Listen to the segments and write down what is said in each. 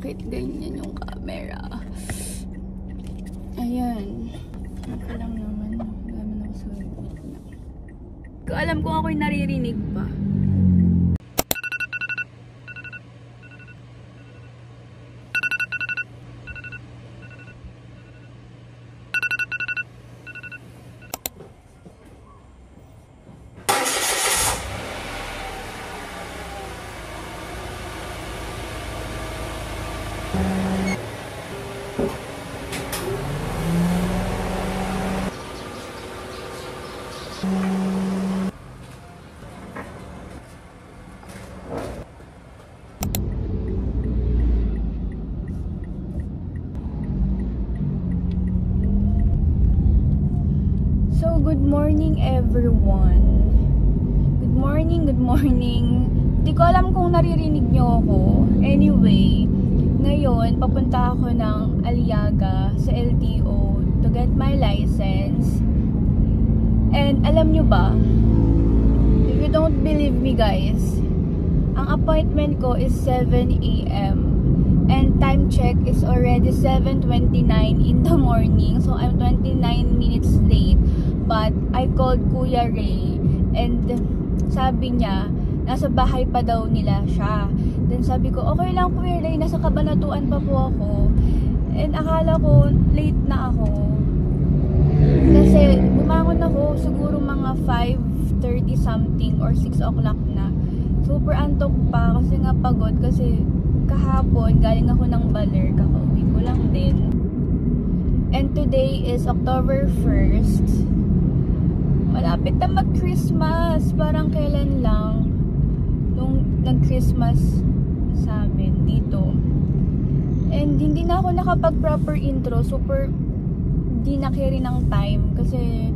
Bakit ganyan yung camera? Ayan. Ako lang naman. Naman ako sa na. Alam kung ako'y naririnig pa. So, good morning everyone. Good morning, good morning. Di ko alam kung naririnig nyo ako. Anyway, ngayon, papunta ako ng Aliaga sa LTO to get my license. And alam nyo ba, if you don't believe me guys, ang appointment ko is 7 AM. And time check is already 7:29 in the morning. So, I'm 29 minutes late. But I called Kuya Ray and sabi niya, nasa bahay pa daw nila siya. Then sabi ko, okay lang Kuya Ray, nasa Kabanatuan pa po ako. And akala ko, late na ako. Kasi bumangon ako siguro mga 5:30 something or 6 o'clock na. Super antok pa kasi nga pagod kasi kahapon galing ako ng Baler, kakauwi ko lang din. And today is October 1st. Malapit na mag-Christmas. Parang kailan lang nung nag-Christmas sa amin dito. And hindi na ako nakapag-proper intro. Super di na carry ng time. Kasi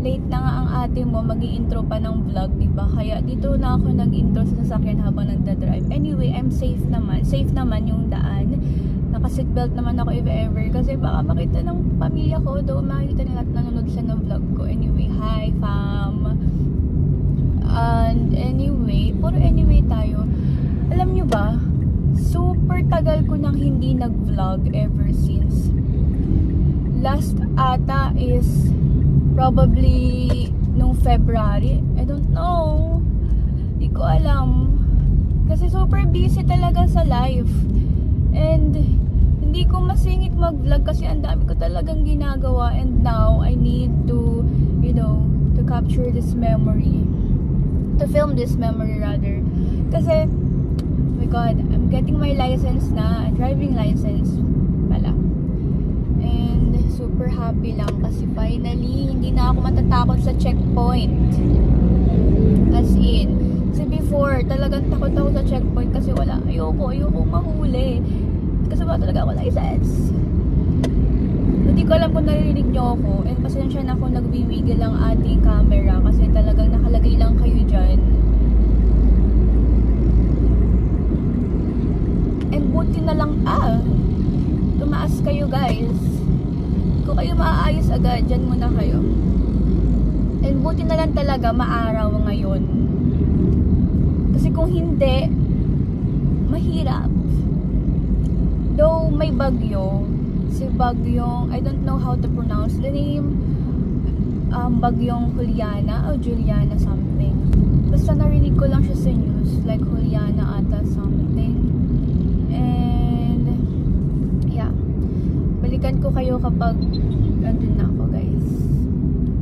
late na nga ang ate mo mag-i-intro pa ng vlog, diba? Kaya dito na ako nag-intro sa sasakyan habang nagdadrive. Anyway, I'm safe naman. Safe naman yung daan. Naka-seatbelt naman ako if ever. Kasi baka makita ng pamilya ko. Though makikita nila at nanonood siya ng vlog ko. Anyway, hi fam. And anyway, puro anyway tayo. Alam nyo ba, super tagal ko nang hindi nag-vlog ever since. Last ata is probably nung February. I don't know. Di ko alam. Kasi super busy talaga sa life. And hindi ko masingit mag-vlog kasi ang dami ko talagang ginagawa. And now, I need to, you know, to capture this memory. To film this memory rather. Kasi, oh my God, I'm getting my license na. Driving license pala. And super happy lang kasi finally, hindi na ako matatakot sa checkpoint. As in, kasi before, talagang takot ako sa checkpoint kasi ayoko mahuli. Kasi wala talaga ako license. Hindi ko alam kung naririnig nyo ako. And pasensya na kung nagwiwigil ang ating camera kasi talagang nakalagay lang kayo dyan. And buti na lang, tumaas kayo guys. Kung kayo maaayos agad, dyan muna kayo. And buti na lang talaga maaraw ngayon. Kasi kung hindi, mahirap. Though may bagyo, si bagyong, I don't know how to pronounce the name, bagyong Juliana o Juliana something. Basta narinig ko lang siya sa news, like Juliana ata something. And, yeah. Balikan ko kayo kapag andun na ako guys.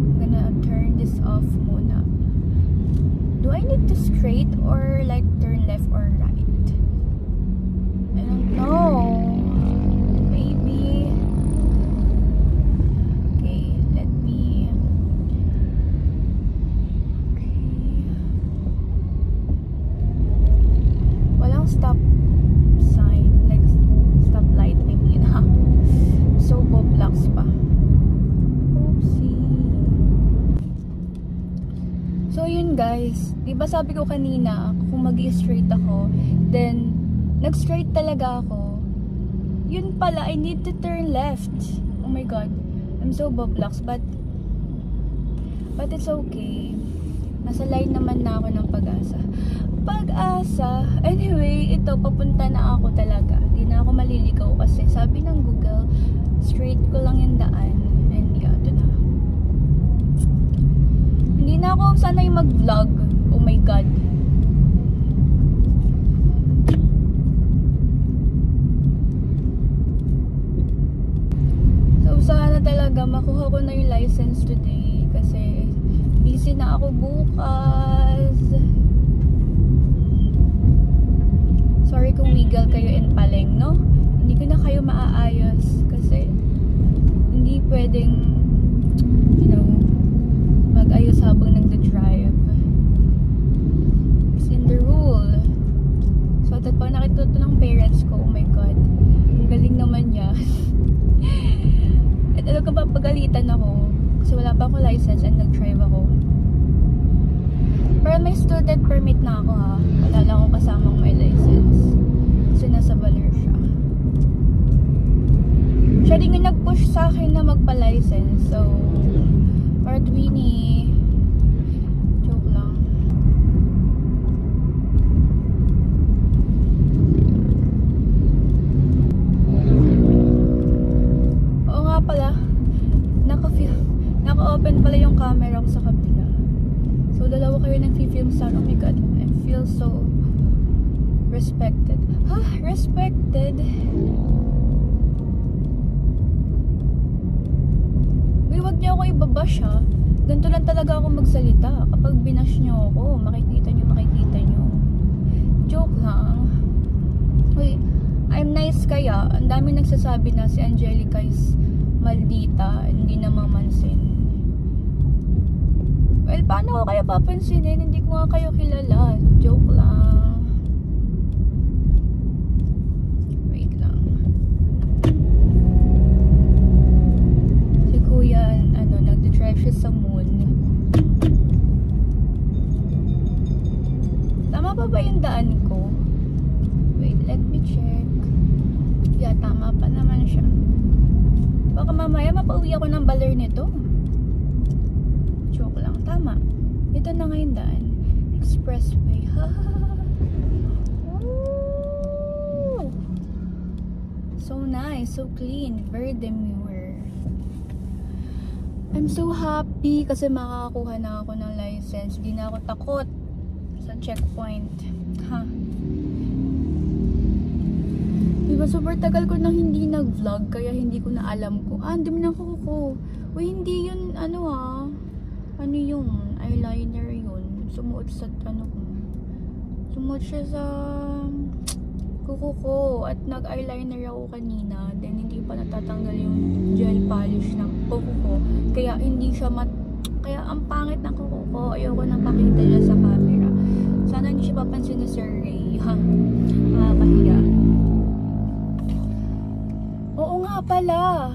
I'm gonna turn this off muna. Do I need to straight or like turn left or right? I don't know. Maybe. Okay, let me. Okay. Walang stop sign, like stop light. I mean, ha. So boblocks pa. Oopsie. So yun guys, diba sabi ko kanina kung mag-i-straight ako, then nag-straight talaga ako. Yun pala, I need to turn left. Oh my God, I'm so boblocks, but it's okay. Nasa line naman na ako ng Pag-asa. Pag-asa. Anyway, ito, papunta na ako talaga. Hindi na ako maliligaw kasi sabi ng Google, straight ko lang yung daan. And yeah, ito na. Hindi na ako sanay mag-vlog. Oh my God. So, sana talaga makuha ko na yung license today kasi busy na ako bukas. Sorry kung wiggle kayo in Paleng, no? Hindi ko na kayo maaayos kasi hindi pwedeng, you know, mag-ayos habang nagda-drive. It's in the rule. So, at pag nakita ito ng parents ko, oh my God, ang galing naman niya. At alam ko pa, pagalitan ako kasi wala pa ako license and nag-drive ako. Pero may student permit na ako ha. Wala lang akong kasamang may license. Kasi nasa Baler siya. Siya din yung nag-push sa akin na magpa-license. So, part Winnie. Joke lang. Oo nga pala. Naka-open pala yung camera ko sa kabila. So, dalawa kayo nag-film sa oh my God, I feel so respected. Respected? Uy, wag niyo ako ibabash ha. Ganito lang talaga ako magsalita. Kapag binash niyo ako, makikita niyo. Joke lang. Uy, I'm nice kaya. Ang dami nagsasabi na si Angelica is maldita, hindi na mamansin. Well, paano ko kaya papansinin? Hindi ko nga kayo kilala. Joke lang. Wait lang. Si Kuya, nagdadrive siya sa moon. Tama pa ba yung daan ko? Wait, let me check. Yeah, tama pa naman siya. Baka mamaya mapauwi ako ng Baler nito. Joke lang. Tama. Ito na ngayon daan. Expressway. So nice. So clean. Very demure. I'm so happy kasi makakakuha na ako ng license. Hindi na ako takot sa checkpoint. Diba super tagal ko nang hindi nag-vlog kaya hindi ko na alam ko. Hindi mo na kuko. Uy, hindi yun ano yung eyeliner yun. Sumuot sa sumuot siya sa kuko ko at nag-eyeliner ako kanina. Then hindi pa natatanggal yung gel polish ng kuko ko. Kaya hindi siya kaya ang pangit ng kuko ko. Ayoko na pakita niya sa camera. Sana hindi siya papansin ni Sir Ray. Makakahiya. Oo nga pala.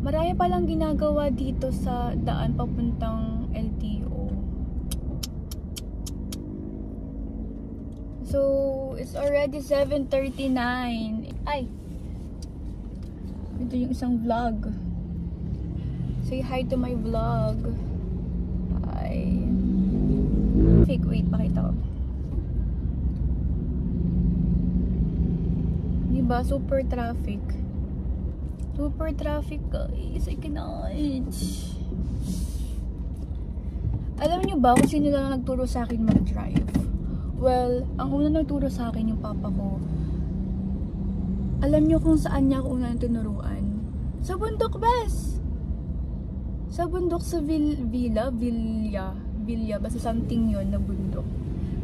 Marami palang ginagawa dito sa daan papuntang LTO. So, it's already 7:39. Ay! Ito yung isang vlog. Say hi to my vlog. Hi. Fake, wait, pakita ko. Diba? Super traffic. Super traffic guys. I cannot. Alam niyo ba kung sino lang nagturo sa akin mag-drive? Well, ang una nagturo sa akin yung papa ko. Alam niyo kung saan niya ako unang tinuruan? Sa bundok, bes! Sa bundok sa Villa, basta something yun na bundok.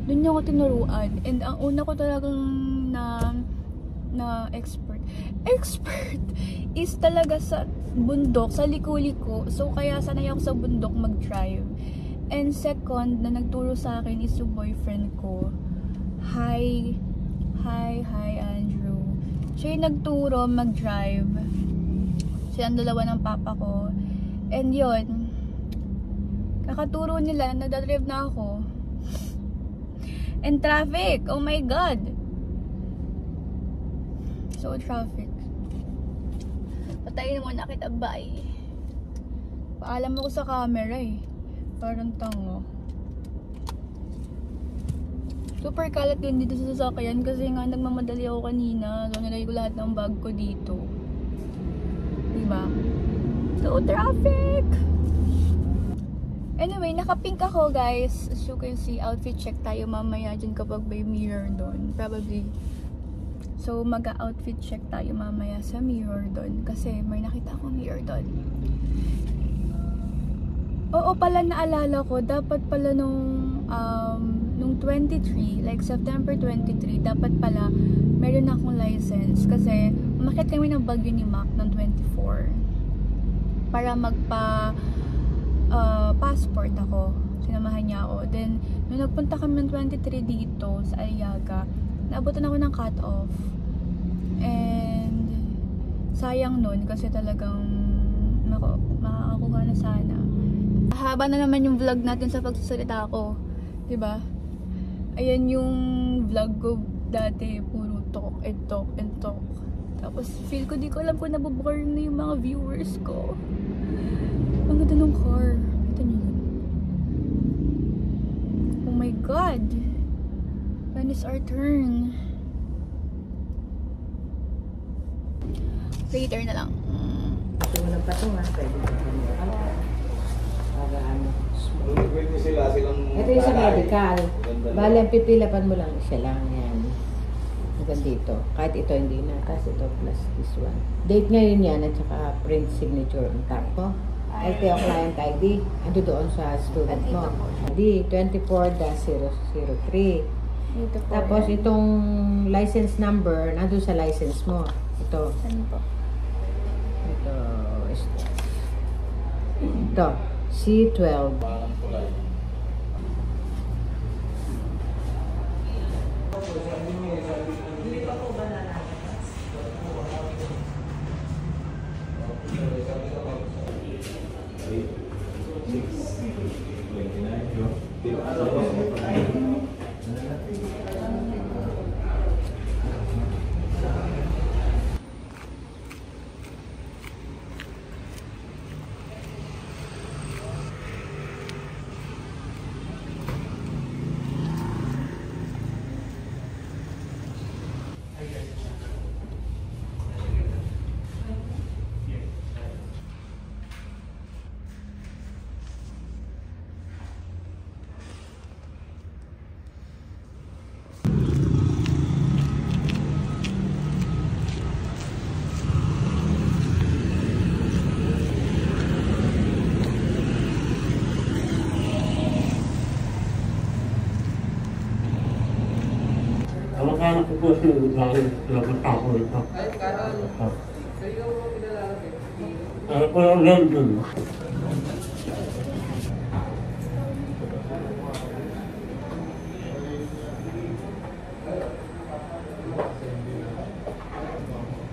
Doon niya ako tinuruan. And ang una ko talagang na expert is talaga sa bundok, sa liku-liko. So kaya sanay ako sa bundok mag-drive. And second na nagturo sa akin is yung boyfriend ko. Hi Andrew. Siya yung nagturo mag-drive. Siya ang dalawa ng papa ko. And yun, kakaturo nila, nagdadrive na ako. And traffic, oh my God. So traffic. Patayin mo na kita, bye. Paalam ako sa camera eh. Parang tango. Super kalat din dito sa sasakyan kasi nga nagmamadali ako kanina. So, nilagay ko lahat ng bag ko dito. Diba? So, traffic! Anyway, naka-pink ako guys. As you can see, outfit check tayo mamaya dyan kapag may mirror doon. Probably. So, mag-outfit check tayo mamaya sa mirror doon. Kasi may nakita akong mirror doon. Oo pala, naalala ko. Dapat pala nung 23, like September 23, dapat pala meron akong license. Kasi umakyat kami ng Baguio ni Mac ng 24. Para passport ako. Sinamahan niya ako. Then, nung nagpunta kami ng 23 dito sa Aliaga, naabutan ako ng cut-off. And, sayang nun kasi talagang makakakuha na sana. Haba na naman yung vlog natin sa pagsasalita ko. Diba? Ayan yung vlog ko dati. Puro talk and talk and talk. Tapos, feel ko, di ko alam kung nabobore na yung mga viewers ko. Ang ganda ng car. Ito nyo yun. Oh my God. When is our turn? Later na lang. Walang patungan. Pwede ka ito yung sa medical. Bali, ang pipilapan mo lang, isa lang yan. Hanggang dito. Kahit ito hindi na. Tapos ito plus this one. Date ngayon yan at saka print signature ang top mo. Ito yung client ID. Ando doon sa student mo. ID 24-003. Tapos itong license number, nando sa license mo. Ito. Ano po? Ito. C12. Kamag-anak ko po sinunod namin labot ako ito. Ano po yung London?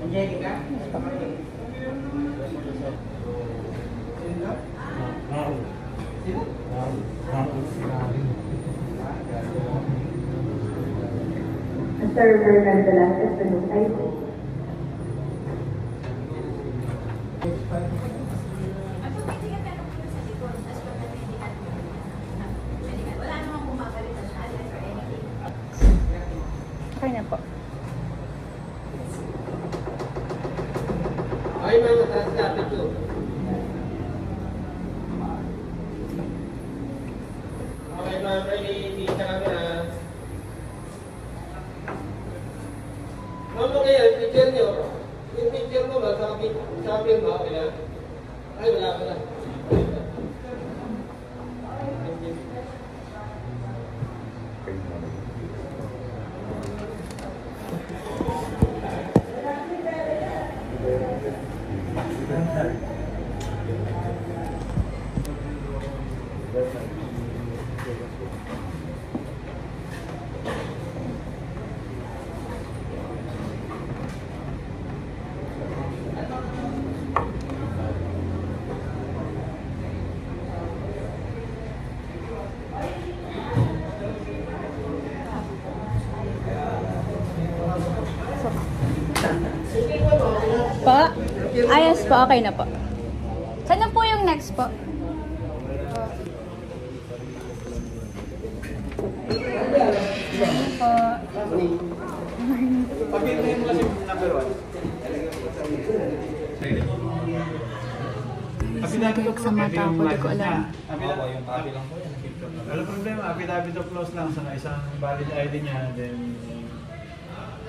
Angelica? Ang server nagdala sa sunod ID. Okay na po. Ay, may mataas natin ito. Okay, ma'am. Ready-ready kami na. Ma'am, ngayon, picture nyo. Yung picture mo ba, sabi mo, okay na? Ay, wala ka na. Po? Ayos po, okay na po. Saan na po yung next po? Pag-ibigin mo kasi number 1. Sigit sa mata ko, di ko alam. Yung copy lang po yan. Wala problema, affidavit of loss lang sa isang valid ID niya, then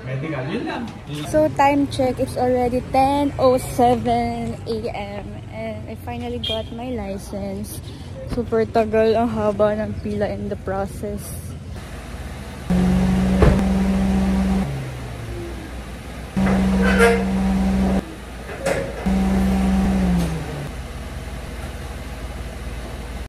medical, yun lang. So time check, it's already 10:07 AM and I finally got my license. Super tagal, ang haba ng pila in the process.